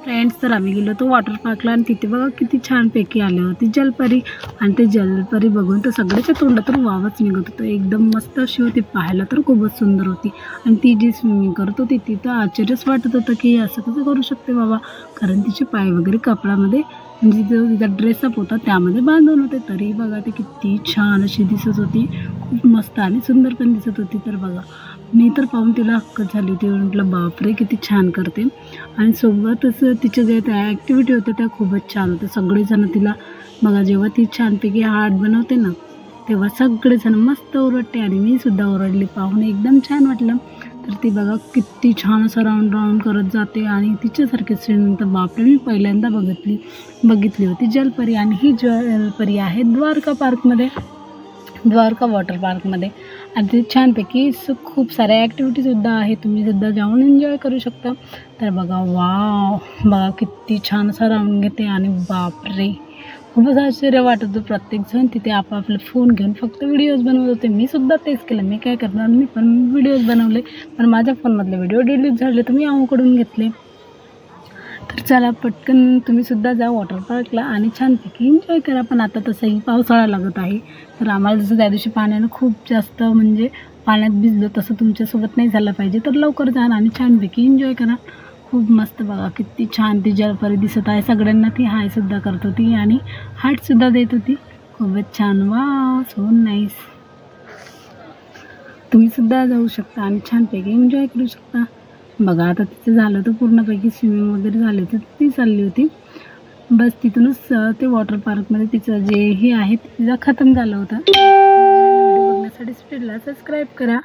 Friends, तर आम्ही गेलो होतो वॉटर पार्कला आणि तिथे बघा किती छानपैकी आले होती जलपरी. आणि ते जलपरी बघून तर सगळ्याच्या तोंडातून वावच निघत होतं. एकदम मस्त अशी होती, पाहायला तर खूपच सुंदर होती. आणि ती जी स्विमिंग करत होती ती तर आश्चर्यच वाटत होतं की असं कसं करू शकते बाबा, कारण तिचे पाय वगैरे कपड्यामध्ये म्हणजे जो तिचा ड्रेसअप होता त्यामध्ये बांधून होते. तरी बघा ते किती छान अशी दिसत होती, खूप मस्त आणि सुंदर पण दिसत होती. तर बघा मी तर पाहून तिला हक्क झाली होती, म्हटलं बापरे किती छान करते. आणि सोबतच तिच्या ज्या त्या ॲक्टिव्हिटी होत्या त्या खूपच छान होत्या. सगळेजण तिला बघा जेव्हा ती छानपैकी हार्ट बनवते ना तेव्हा सगळेजण मस्त ओरडते आणि मी सुद्धा ओरडली, पाहून एकदम छान वाटलं. तर ती बघा किती छान असं राऊंड राऊंड करत जाते आणि तिच्यासारखी स्विमिंग तर बापरे मी पहिल्यांदा बघितली होती जलपरी. आणि ही जलपरी आहे द्वारका वॉटर पार्कमध्ये. आणि ते छानपैकी खूप साऱ्या ॲक्टिव्हिटीसुद्धा आहे, तुम्हीसुद्धा जाऊन एन्जॉय करू शकता. तर बघा वाव, बघा किती छान असा राऊंड घेते आणि बापरे खूपच आश्चर्य वाटत होतं. प्रत्येकजण तिथे आपापले फोन घेऊन फक्त व्हिडिओज बनवत होते. मी सुद्धा तेच केलं, मी काय करणार, मी पण व्हिडिओज बनवले, पण माझ्या फोनमधले व्हिडिओ डिलीट झाले तर मी आऊकडून घेतले. तर चला पटकन तुम्हीसुद्धा जा वॉटर पार्कला आणि छानपैकी एन्जॉय करा. पण आता तसंही पावसाळा लागत आहे, तर आम्हाला जसं त्या दिवशी पाण्यानं खूप जास्त म्हणजे पाण्यात भिजलो तसं तुमच्यासोबत नाही झालं पाहिजे. तर लवकर जा आणि छानपैकी एन्जॉय करा. खूप मस्त बघा किती छान ती जलपरी दिसत आहे. सगळ्यांना ती हायसुद्धा करत होती आणि हार्टसुद्धा देत होती. खूपच छान, वाव सो नाईस. तुम्हीसुद्धा जाऊ शकता आणि छानपैकी एन्जॉय करू शकता. बघा आता तिचं झालं तर पूर्णपैकी स्विमिंग वगैरे झाले तर ती चालली होती. बस तिथूनच ते वॉटर पार्कमध्ये तिचं जे हे आहे तिचं खतम झालं होतं. व्हिडिओ बघण्यासाठी स्पीडला सबस्क्राईब करा.